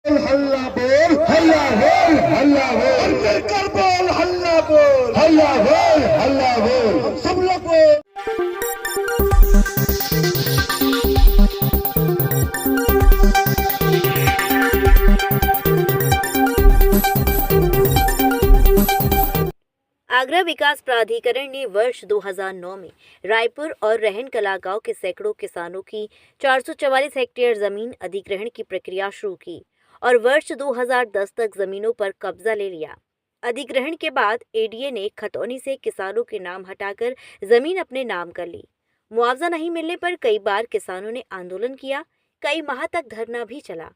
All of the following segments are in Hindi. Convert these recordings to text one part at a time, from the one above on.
हल्ला बोल, हल्ला बोल, हल्ला बोल, मिलकर बोल, हल्ला बोल, हल्ला बोल, हल्ला बोल, हम सब लोग बोल। आगरा विकास प्राधिकरण ने वर्ष 2009 में रायपुर और रहन कला गांव के सैकड़ों किसानों की 444 हेक्टेयर जमीन अधिग्रहण की प्रक्रिया शुरू की और वर्ष 2010 तक जमीनों पर कब्जा ले लिया। अधिग्रहण के बाद एडीए ने खतौनी से किसानों के नाम हटाकर जमीन अपने नाम कर ली। मुआवजा नहीं मिलने पर कई बार किसानों ने आंदोलन किया, कई माह तक धरना भी चला,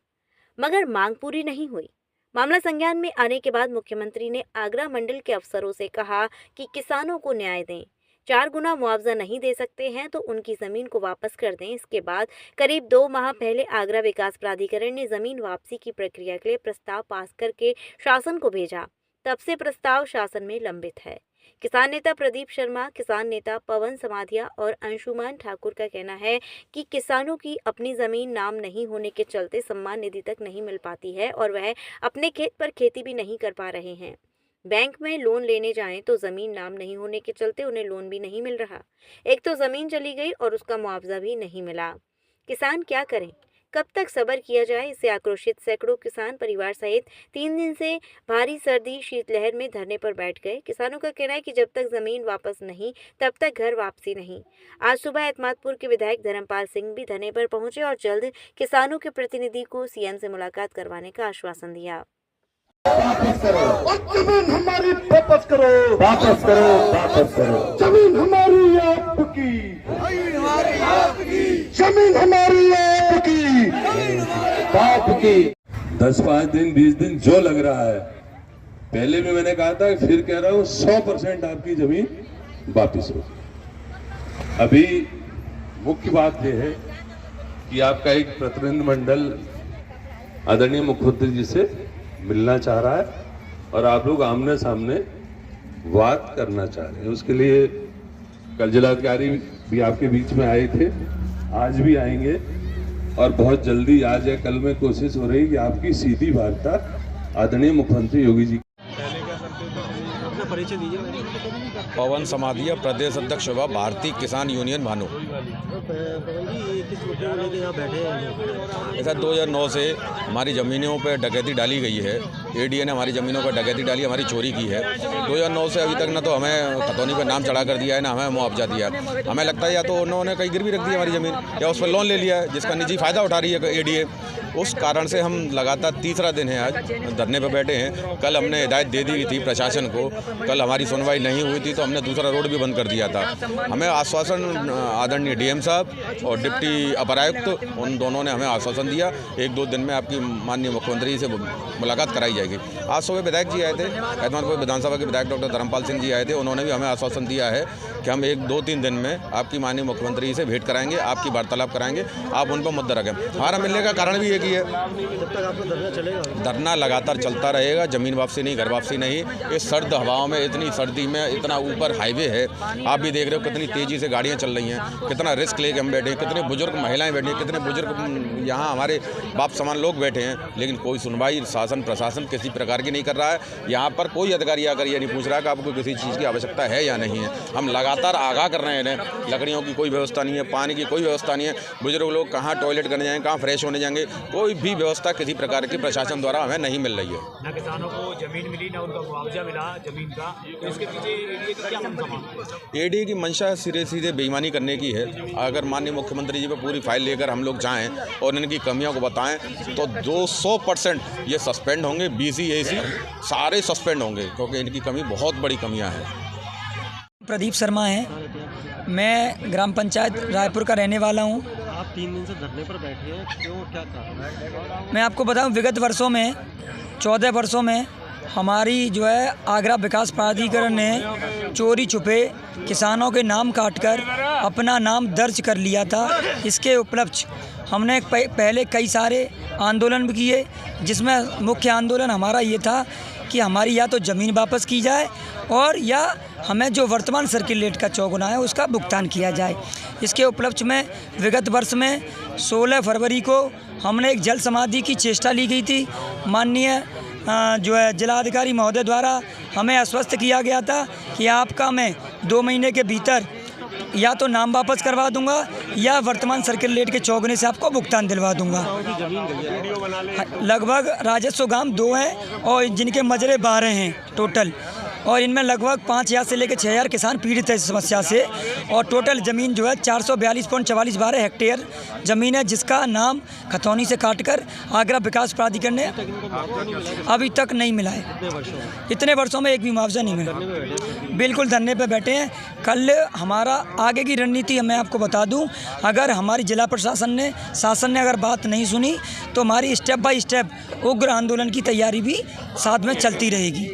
मगर मांग पूरी नहीं हुई। मामला संज्ञान में आने के बाद मुख्यमंत्री ने आगरा मंडल के अफसरों से कहा कि किसानों को न्याय दें, 4 गुना मुआवजा नहीं दे सकते हैं तो उनकी ज़मीन को वापस कर दें। इसके बाद करीब 2 माह पहले आगरा विकास प्राधिकरण ने ज़मीन वापसी की प्रक्रिया के लिए प्रस्ताव पास करके शासन को भेजा। तब से प्रस्ताव शासन में लंबित है। किसान नेता प्रदीप शर्मा, किसान नेता पवन समाधिया और अंशुमान ठाकुर का कहना है कि किसानों की अपनी ज़मीन नाम नहीं होने के चलते सम्मान निधि तक नहीं मिल पाती है और वह अपने खेत पर खेती भी नहीं कर पा रहे हैं। बैंक में लोन लेने जाएं तो ज़मीन नाम नहीं होने के चलते उन्हें लोन भी नहीं मिल रहा। एक तो ज़मीन चली गई और उसका मुआवजा भी नहीं मिला। किसान क्या करें, कब तक सब्र किया जाए? इससे आक्रोशित सैकड़ों किसान परिवार सहित 3 दिन से भारी सर्दी शीतलहर में धरने पर बैठ गए। किसानों का कहना है कि जब तक जमीन वापस नहीं तब तक घर वापसी नहीं। आज सुबह एतमादपुर के विधायक धर्मपाल सिंह भी धरने पर पहुंचे और जल्द किसानों के प्रतिनिधि को सीएम से मुलाकात करवाने का आश्वासन दिया। वापस करो, और जमीन हमारी वापस करो, वापस करो, वापस करो। जमीन हमारी आपकी, जमीन हमारी आपकी, आपकी। 10-5 दिन 20 दिन जो लग रहा है, पहले भी मैंने कहा था, फिर कह रहा हूं 100% आपकी जमीन वापस हो। अभी मुख्य बात यह है कि आपका एक प्रतिनिधि मंडल आदरणीय मुख्यमंत्री जी से मिलना चाह रहा है और आप लोग आमने सामने बात करना चाह रहे हैं। उसके लिए कल जिलाधिकारी भी आपके बीच में आए थे, आज भी आएंगे और बहुत जल्दी आज या कल में कोशिश हो रही है कि आपकी सीधी वार्ता आदरणीय मुख्यमंत्री योगी जी। परिचय दीजिए। पवन समाधिया, प्रदेश अध्यक्ष हुआ भारतीय किसान यूनियन भानु। ऐसा 2009 से हमारी ज़मीनों पर डकैती डाली गई है। एडीए ने हमारी ज़मीनों पर डकैती डाली, हमारी चोरी की है। 2009 से अभी तक ना तो हमें खतौनी पर नाम चढ़ा कर दिया है, ना हमें मुआवजा दिया है। हमें लगता है या तो उन्होंने कहीं गिरवी रख दी हमारी ज़मीन या उस पर लोन ले लिया है जिसका निजी फ़ायदा उठा रही है एडीए। उस कारण से हम लगातार तीसरा दिन है आज धरने पर बैठे हैं। कल हमने हिदायत दे दी थी प्रशासन को, कल हमारी सुनवाई नहीं हुई थी तो हमने दूसरा रोड भी बंद कर दिया था। हमें आश्वासन आदरणीय डीएम साहब और डिप्टी अपर आयुक्त, उन दोनों ने हमें आश्वासन दिया 1-2 दिन में आपकी माननीय मुख्यमंत्री से मुलाकात कराई जाएगी। आज सुबह विधायक जी आए थे, एतमादपुर विधानसभा के विधायक डॉक्टर धर्मपाल सिंह जी आए थे। उन्होंने भी हमें आश्वासन दिया है कि हम 1-2-3 दिन में आपकी माननीय मुख्यमंत्री से भेंट कराएंगे, आपकी वार्तालाप कराएंगे, आप उन पर मुद्दा रखें। हमारा मिलने का कारण भी एक ही है, जब तक आपका धरना चलेगा, धरना लगातार चलता रहेगा। ज़मीन वापसी नहीं, घर वापसी नहीं। इस सर्द हवाओं में, इतनी सर्दी में, इतना ऊपर हाईवे है, आप भी देख रहे हो कितनी तेज़ी से गाड़ियाँ चल रही हैं, कितना रिस्क लेके हम बैठे हैं, कितने बुजुर्ग महिलाएं बैठी हैं, कितने बुजुर्ग यहाँ हमारे बाप समान लोग बैठे हैं, लेकिन कोई सुनवाई शासन प्रशासन किसी प्रकार की नहीं कर रहा है। यहाँ पर कोई अधिकारी आकर ये नहीं पूछ रहा कि आपको किसी चीज़ की आवश्यकता है या नहीं है। हम लगातार आगाह कर रहे हैं इन्हें, लकड़ियों की कोई व्यवस्था नहीं है, पानी की कोई व्यवस्था नहीं है। बुजुर्ग लोग कहाँ टॉयलेट करने जाएंगे, कहाँ फ्रेश होने जाएंगे, कोई भी व्यवस्था किसी प्रकार की प्रशासन द्वारा हमें नहीं मिल रही है। ना किसानों को जमीन मिली, ना उनका मुआवजा मिला जमीन का। तो इसके पीछे एडीए का क्या मंशा? एडीए की मंशा सिरे सीधे बेईमानी करने की है। अगर माननीय मुख्यमंत्री जी पे पूरी फाइल लेकर हम लोग जाएं और इनकी कमियों को बताएं तो 200% ये सस्पेंड होंगे। बीसी एसी सारे सस्पेंड होंगे क्योंकि इनकी कमी बहुत बड़ी कमियां हैं। प्रदीप शर्मा है, मैं ग्राम पंचायत रायपुर का रहने वाला हूँ। आप 3 दिन से धरने पर बैठे हैं, क्यों, क्या कारण? मैं आपको बताऊँ, विगत वर्षों में 14 वर्षों में हमारी जो है आगरा विकास प्राधिकरण ने चोरी छुपे किसानों के नाम काटकर अपना नाम दर्ज कर लिया था। इसके उपलक्ष्य हमने पहले कई सारे आंदोलन भी किए, जिसमें मुख्य आंदोलन हमारा ये था कि हमारी या तो ज़मीन वापस की जाए और या हमें जो वर्तमान सर्किल रेट का 4 गुना है उसका भुगतान किया जाए। इसके उपलक्ष्य में विगत वर्ष में 16 फरवरी को हमने एक जल समाधि की चेष्टा ली गई थी। माननीय जो है जिलाधिकारी महोदय द्वारा हमें आश्वस्त किया गया था कि आपका मैं 2 महीने के भीतर या तो नाम वापस करवा दूंगा या वर्तमान सर्किल रेट के चौगुने से आपको भुगतान दिलवा दूंगा। लगभग राजस्व गांव 2 हैं और जिनके मजरे 12 हैं टोटल, और इनमें लगभग 5000 से लेकर 6000 किसान पीड़ित है इस समस्या से। और टोटल ज़मीन जो है 442.44 हेक्टेयर ज़मीन है, जिसका नाम खतौनी से काटकर आगरा विकास प्राधिकरण ने अभी तक नहीं मिला है। इतने वर्षों में एक भी मुआवजा नहीं मिला। बिल्कुल धरने पे बैठे हैं। कल हमारा आगे की रणनीति मैं आपको बता दूं, अगर हमारी जिला प्रशासन शासन ने अगर बात नहीं सुनी तो हमारी स्टेप बाय स्टेप उग्र आंदोलन की तैयारी भी साथ में चलती रहेगी।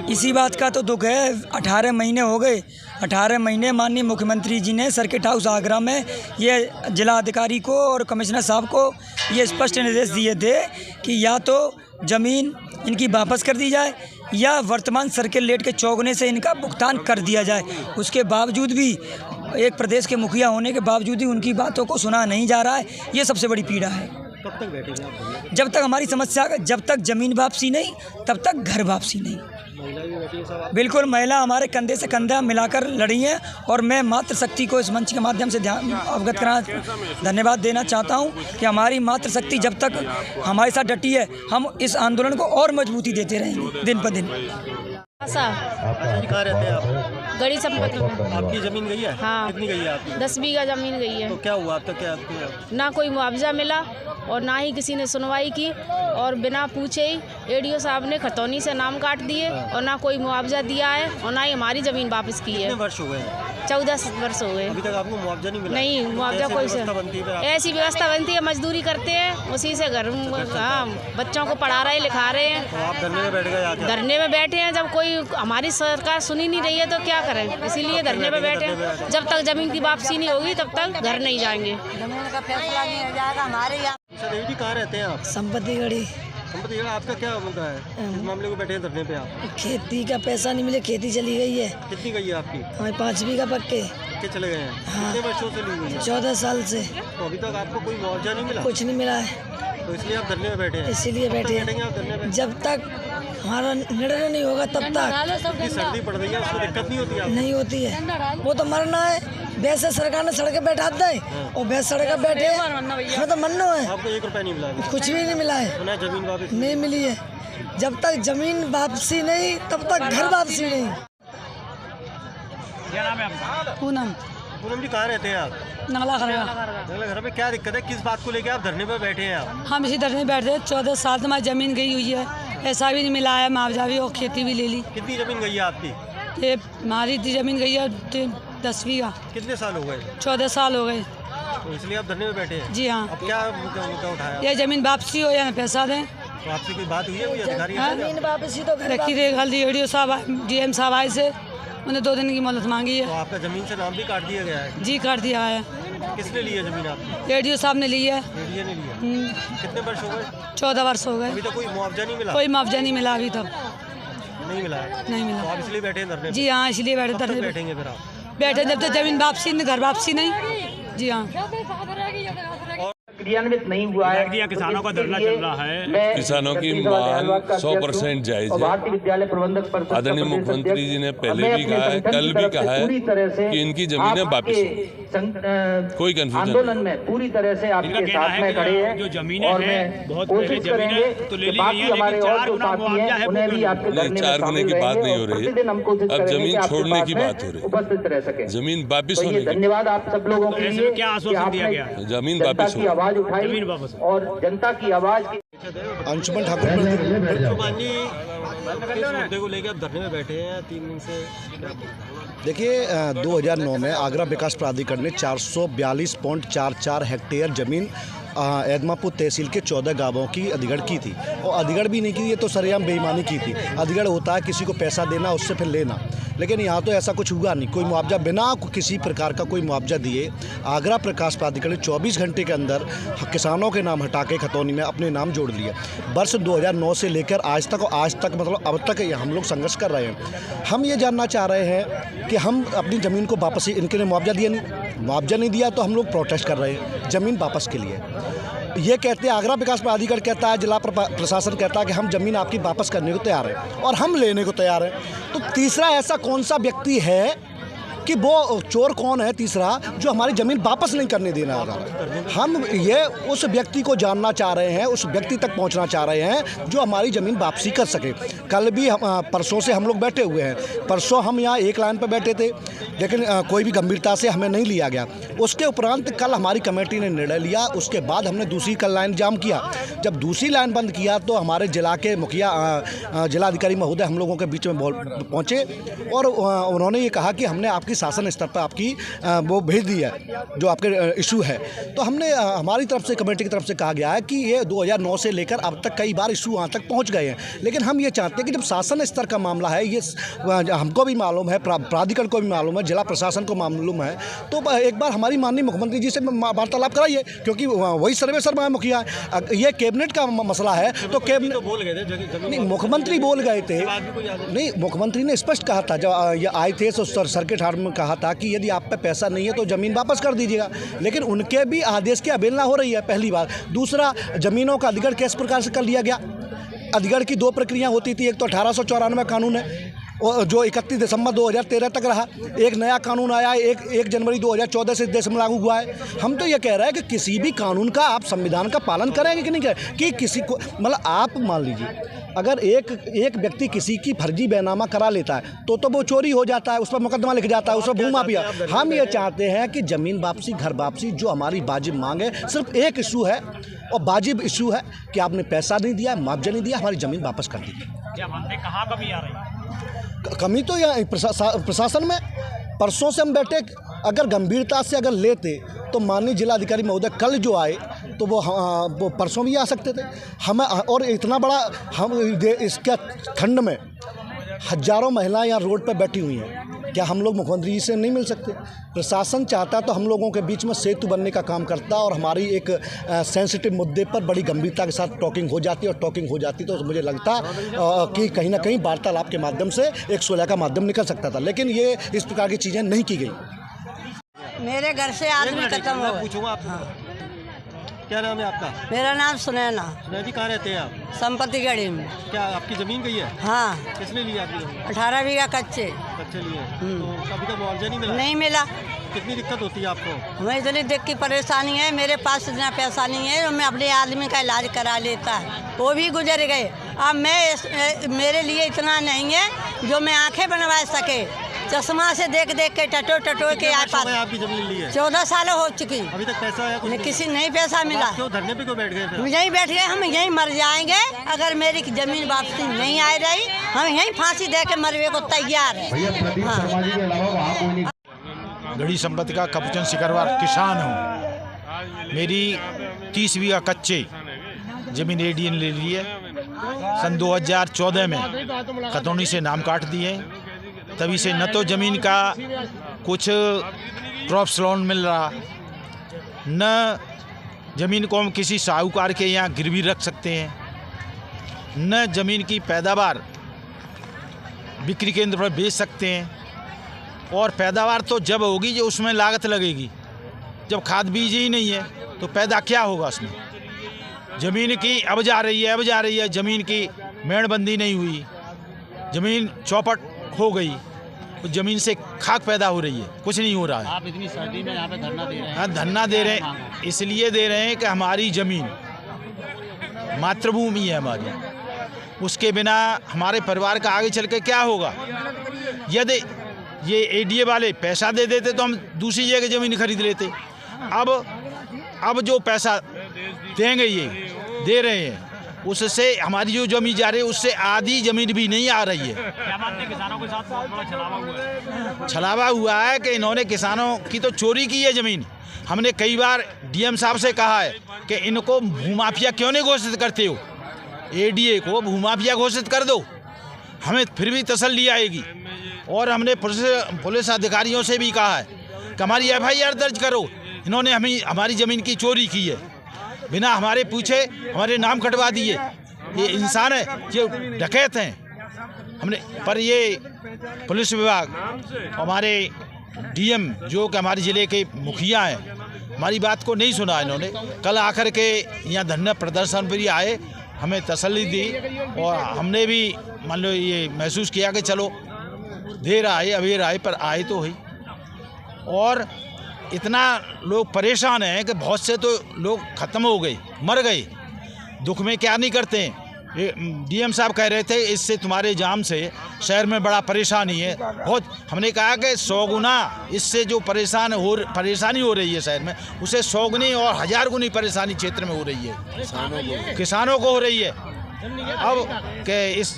इसी बात का तो दुख है। 18 महीने हो गए, 18 महीने माननीय मुख्यमंत्री जी ने सर्किट हाउस आगरा में ये जिला अधिकारी को और कमिश्नर साहब को ये स्पष्ट निर्देश दिए थे कि या तो ज़मीन इनकी वापस कर दी जाए या वर्तमान सर्किल रेट के चौगुने से इनका भुगतान कर दिया जाए। उसके बावजूद भी एक प्रदेश के मुखिया होने के बावजूद ही उनकी बातों को सुना नहीं जा रहा है। ये सबसे बड़ी पीड़ा है। कब तक बैठेंगे आप? जब तक हमारी समस्या, जब तक ज़मीन वापसी नहीं तब तक घर वापसी नहीं। बिल्कुल, महिला हमारे कंधे से कंधा मिलाकर लड़ी हैं और मैं मातृशक्ति को इस मंच के माध्यम से अवगत धन्यवाद देना चाहता हूं कि हमारी मातृशक्ति जब तक हमारे साथ डटी है, हम इस आंदोलन को और मजबूती देते रहेंगे दिन पर दिन। कहाँ रहते हैं आप? गड़ी संपत्ति में। आपकी ज़मीन गई है? हाँ। कितनी गई है आपकी? 10 बीघा ज़मीन गई है। तो क्या हुआ अब तक? ना कोई मुआवजा मिला और ना ही किसी ने सुनवाई की, और बिना पूछे ही एडीओ साहब ने खतौनी से नाम काट दिए और ना कोई मुआवजा दिया है और ना ही हमारी ज़मीन वापस की है। कितने वर्ष हो गए? 14 वर्ष हो गए। अभी तक आपको मुआवजा नहीं मिला? नहीं, मुआवजा कोई से ऐसी व्यवस्था बनती है, मजदूरी करते हैं, उसी से घर बच्चों को पढ़ा रहे लिखा रहे हैं। तो आप धरने में बैठ गए? धरने में बैठे हैं। जब कोई हमारी सरकार सुनी नहीं रही है तो क्या करें, इसीलिए धरने में बैठे हैं। जब तक ज़मीन की वापसी नहीं होगी तब तक घर नहीं जाएंगे। जमीन का फैसला नहीं हो जाएगा हमारे यहाँ। देवी जी कहाँ रहते हैं आप? संपत्ति गढ़ी। संपत्ति गढ़ी। आपका क्या मुद्दा है? इस मामले को बैठे हैं धरने पे आप? खेती का पैसा नहीं मिले, खेती चली गई है। कितनी गई है आपकी? हमारे 5 बीघा पक्के चले गए हैं। हाँ। कितने वर्षों से ली हुई है? 14 साल से। तो अभी तक आपको कोई मुआवजा नहीं मिला? कुछ नहीं मिला है, तो इसलिए आप धरने में बैठे हैं? इसीलिए बैठे बैठेंगे आप धरने पे? जब तक हमारा निर्णय नहीं होगा तब तक। सर्दी पड़ रही है, उसको दिक्कत नहीं होती? नहीं होती है, वो तो मरना है। वैसे सरकार ने सड़कें बैठा दे और वैसे सड़कें बैठे हमें तो मरना है। आपको 1 रुपया नहीं मिला? कुछ भी नहीं मिला है। ना ज़मीन वापस नहीं मिली है। जब तक ज़मीन वापसी नहीं तब तक घर वापसी नहीं। क्या नाम है आपका? पूनम। पूनम जी कहाँ रहते हैं आप? नगला खरगा। नगला घर में क्या दिक्कत है? किस बात को लेकर आप धरने पर बैठे हैं आप? हम इसी धरने में बैठे हैं। 14 साल से हमारी ज़मीन गई हुई है, ऐसा भी नहीं मिला है, मुआवजा भी और खेती भी ले ली। कितनी ज़मीन गई है आपकी? ये हमारी ज़मीन गई है 10 बीघा। कितने साल हो गए? 14 साल हो गए। तो इसलिए आप धरने में बैठे हैं? जी हाँ। अब क्या मुद्दा उठाया? ये ज़मीन वापसी हो या पैसा दें। तो आपसे कोई बात हुई है? कोई अधिकारी ज़मीन वापसी तो घर रखी थे हल्दी एडीओ साहब डीएम साहब आए से, उन्हें 2 दिन की मोहलत मांगी तो है। आपका ज़मीन से नाम भी काट दिया गया है? जी काट दिया है। किसने ली है ज़मीन आपकी? एडीओ साहब ने ली है। एडीए ने लिया? कितने वर्ष हो गए? 14 वर्ष हो गए। अभी तक कोई मुआवजा नहीं मिला? कोई मुआवजा नहीं मिला अभी तक। नहीं मिला है? नहीं मिला। तो आप इसलिए बैठे हैं धरने पे? जी हाँ, इसलिए बैठे कब तक धरने पे। बैठेंगे फिर आप? बैठे जब तक ज़मीन वापसी नहीं, घर वापसी नहीं। जी हाँ। क्रियान्वित नहीं हुआ है। किसानों का धरना चल रहा है। किसानों की मांग 100% जायज है। भारतीय विद्यालय प्रबंधक परिषद आदरणीय मुख्यमंत्री जी ने पहले भी कहा है, कल भी कहा है कि इनकी जमीनें वापस हो। कोई कंफ्यूजन आंदोलन में पूरी तरह से आपके साथ में खड़े हैं। जो जमीनें और हैं बहुत कोशिश करेंगे तो ले ली बाकी गई है, हमारे लेकिन और 4 जो गुना साथी मुआवजा हैं है उन्हें भी आपके नहीं, धरने में 4 गुने की बात नहीं हो रही प्रतिदिन हम कोशिश है। अब करेंगे जमीन कि आपके छोड़ने पास की में बात हो रही है। उपस्थित रह सके। जमीन वापिस तो ये होने की। धन्यवाद आप सब लोगों के लिए क्या कि आश्वासन दिया गया आपने है? जमीन जनता वापिस की हो। आवाज उठाई जमीन वापस और जनता की आवाज की। अंशुमन ठाकुर चुमान जी, किस मुद्दे को लेकर आप धरने में बैठे हैं 3 दिन से? देखिए 2009 में आगरा विकास प्राधिकरण ने 442.44 हेक्टेयर ज़मीन एदमापुर तहसील के 14 गांवों की अधिगढ़ की थी। और अधिगढ़ भी नहीं की, ये तो सरेआम बेईमानी की थी। अधिगढ़ होता है किसी को पैसा देना उससे फिर लेना। लेकिन यहाँ तो ऐसा कुछ हुआ नहीं, कोई मुआवजा बिना किसी प्रकार का कोई मुआवजा दिए आगरा प्रकाश प्राधिकरण 24 घंटे के अंदर किसानों के नाम हटा के खतौनी में अपने नाम जोड़ लिए। वर्ष 2009 से लेकर आज तक मतलब अब तक हम लोग संघर्ष कर रहे हैं। हम ये जानना चाह रहे हैं कि हम अपनी ज़मीन को वापस, इनके ने मुआवजा दिया नहीं, मुआवजा नहीं दिया तो हम लोग प्रोटेस्ट कर रहे हैं ज़मीन वापस के लिए। ये कहते हैं, आगरा विकास प्राधिकरण कहता है, जिला प्रशासन कहता है कि हम ज़मीन आपकी वापस करने को तैयार हैं और हम लेने को तैयार हैं। तो तीसरा ऐसा कौन सा व्यक्ति है कि वो चोर कौन है तीसरा जो हमारी ज़मीन वापस नहीं करने देना है? हम ये उस व्यक्ति को जानना चाह रहे हैं, उस व्यक्ति तक पहुंचना चाह रहे हैं जो हमारी ज़मीन वापसी कर सके। कल भी परसों से हम लोग बैठे हुए हैं, परसों हम यहाँ एक लाइन पर बैठे थे लेकिन कोई भी गंभीरता से हमें नहीं लिया गया। उसके उपरांत कल हमारी कमेटी ने निर्णय लिया, उसके बाद हमने दूसरी कल लाइन जाम किया। जब दूसरी लाइन बंद किया तो हमारे जिला के मुखिया जिलाधिकारी महोदय हम लोगों के बीच में पहुँचे और उन्होंने ये कहा कि हमने आपकी शासन स्तर पर आपकी वो भेज दी है जो आपके इशू है। तो हमने हमारी तरफ से, कमेटी की तरफ से कहा गया है कि ये 2009 से लेकर अब तक कई बार इशू वहाँ तक पहुँच गए हैं, लेकिन हम ये चाहते हैं कि जब शासन स्तर का मामला है, ये हमको भी मालूम है, प्राधिकरण को भी मालूम है, जिला प्रशासन को मालूम है, तो एक बार हमारी माननीय मुख्यमंत्री जी से वार्तालाप कराइए, क्योंकि वही सर्वेसर्वा मुखिया है। ये कैबिनेट का मसला है तो कैबिनेट तो बोल गए थे, नहीं मुख्यमंत्री बोल गए थे, नहीं मुख्यमंत्री ने स्पष्ट कहा था जब ये आए थे तो सर्किट हाउस में कहा था कि यदि आप पे पैसा नहीं है तो ज़मीन वापस कर दीजिएगा, लेकिन उनके भी आदेश की अवहेलना हो रही है, पहली बात। दूसरा, ज़मीनों का अधिग्रहण किस प्रकार से कर लिया गया? अधिग्रहण की दो प्रक्रिया होती थी, एक तो 1894 कानून है जो 31 दिसंबर 2013 तक रहा, एक नया कानून आया है 1 जनवरी 2014 से देश में लागू हुआ है। हम तो ये कह रहे हैं कि किसी भी कानून का आप संविधान का पालन करेंगे कि नहीं करें, कि किसी को मतलब आप मान लीजिए अगर एक व्यक्ति किसी की फर्जी बैनामा करा लेता है तो वो चोरी हो जाता है, उस पर मुकदमा लिख जाता है, उस पर भूमाफिया। हम ये चाहते हैं कि ज़मीन वापसी, घर वापसी जो हमारी वाजिब मांग है, सिर्फ एक इशू है और वाजिब इशू है कि आपने पैसा नहीं दिया, मुआवजा नहीं दिया, हमारी ज़मीन वापस कर दीजिए। क्या मानते, कहाँ कमी आ रही है? कमी तो यहाँ प्रशासन में। परसों से हम बैठे, अगर गंभीरता से अगर लेते तो माननीय जिलाधिकारी महोदय कल जो आए तो वो परसों भी आ सकते थे। हमें और इतना बड़ा हम इसके ठंड में हजारों महिलाएं यहाँ रोड पर बैठी हुई हैं, क्या हम लोग मुख्यमंत्री जी से नहीं मिल सकते? प्रशासन चाहता तो हम लोगों के बीच में सेतु बनने का काम करता और हमारी एक सेंसिटिव मुद्दे पर बड़ी गंभीरता के साथ टॉकिंग हो जाती, और टॉकिंग हो जाती तो मुझे लगता कि कहीं ना कहीं वार्तालाप के माध्यम से एक सुलह का माध्यम निकल सकता था, लेकिन ये इस प्रकार की चीज़ें नहीं की गई। मेरे घर से आदमी खत्म हो। पूछूंगा आपको, क्या नाम है आपका? मेरा नाम सुनैना। सुनैना जी, कहाँ रहते हैं आप? संपत्ति गढ़ी में। क्या आपकी ज़मीन गई है? हाँ। किसने लिया आपकी ज़मीन? 18 बीघा कच्चे लिए। तो कभी का मुआवजा नहीं मिला? नहीं मिला। कितनी दिक्कत होती है आपको? हमें इतनी दिक्कत की परेशानी है, मेरे पास इतना पैसा नहीं है, मैं अपने आदमी का इलाज करा लेता है, वो भी गुजर गए। अब मेरे लिए इतना नहीं है जो मैं आंखें बनवा सके, चश्मा से देख के टटो के आए पास। आपकी जमीन ली है? 14 साल हो चुकी। अभी तक पैसा आया? किसी नहीं पैसा मिला। क्यों धरने पे क्यों बैठ गए? हम यहीं बैठ गए, हम यहीं मर जाएंगे अगर मेरी जमीन वापसी नहीं आ रही। हम यहीं फांसी दे के मरने को तैयार है। गढ़ी संपत्ति का कपचन सिकरवार किसान हूँ। मेरी 30 बीघा कच्चे जमीन एडीएन ले ली है। सन 2014 में खतौनी से नाम काट दिए, तभी से न तो ज़मीन का कुछ क्रॉप्स लोन मिल रहा, न ज़मीन को हम किसी साहूकार के यहाँ गिरवी रख सकते हैं, न ज़मीन की पैदावार बिक्री केंद्र पर बेच सकते हैं। और पैदावार तो जब होगी जो उसमें लागत लगेगी, जब खाद बीज ही नहीं है तो पैदा क्या होगा उसमें? ज़मीन की अब जा रही है, ज़मीन की मेड़बंदी नहीं हुई, ज़मीन चौपट हो गई, तो ज़मीन से खाक पैदा हो रही है, कुछ नहीं हो रहा है। आप इतनी सर्दी में यहाँ पे धरना दे रहे हैं? हाँ, धरना दे रहे हैं, इसलिए दे रहे हैं कि हमारी ज़मीन मातृभूमि है हमारी, उसके बिना हमारे परिवार का आगे चल के क्या होगा? यदि ये एडीए वाले पैसा दे देते तो हम दूसरी जगह ज़मीन खरीद लेते। अब जो पैसा देंगे ये दे रहे हैं, उससे हमारी जो ज़मीन जा रही है उससे आधी ज़मीन भी नहीं आ रही है। क्या मानते हैं किसानों के साथ बहुत बड़ा छलावा हुआ है? छलावा हुआ है कि इन्होंने किसानों की तो चोरी की है ज़मीन। हमने कई बार डीएम साहब से कहा है कि इनको भूमाफिया क्यों नहीं घोषित करते हो, एडीए को भूमाफिया घोषित कर दो, हमें फिर भी तसल्ली आएगी। और हमने पुलिस अधिकारियों से भी कहा है कि हमारी FIR दर्ज करो, इन्होंने हमारी ज़मीन की चोरी की है, बिना हमारे पूछे हमारे नाम कटवा दिए। ये इंसान है, ये डकैत हैं। हमने पर ये पुलिस विभाग, हमारे DM जो कि हमारे ज़िले के मुखिया हैं, हमारी बात को नहीं सुना। इन्होंने कल आकर के यहाँ धरना प्रदर्शन पर ही आए, हमें तसल्ली दी और हमने भी मान लो ये महसूस किया कि चलो देर आए अबेर आए पर आए तो ही। और इतना लोग परेशान हैं कि बहुत से तो लोग ख़त्म हो गए, मर गए, दुख में क्या नहीं करते हैं। DM साहब कह रहे थे इससे तुम्हारे जाम से शहर में बड़ा परेशानी है बहुत। हमने कहा कि 100 गुना इससे जो परेशानी हो रही है शहर में, उसे 100 गुनी और 1000 गुनी परेशानी क्षेत्र में हो रही है, किसानों को हो रही है। अब के इस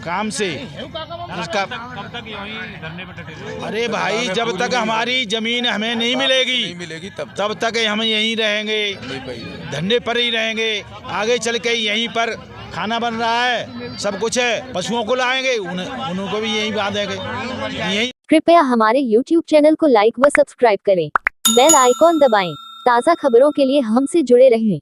काम से इसका कब तक यहीं धरने पे डटे रहे? अरे भाई, जब तक हमारी ज़मीन हमें नहीं मिलेगी तब तक हम यहीं रहेंगे, धरने पर ही रहेंगे। आगे चल के यहीं पर खाना बन रहा है, सब कुछ है, पशुओं को लाएंगे, उनको भी यहीं बांधेंगे यहीं। कृपया हमारे YouTube चैनल को लाइक व सब्सक्राइब करें, बेल आइकॉन दबाएं, ताज़ा खबरों के लिए हमसे जुड़े रहें।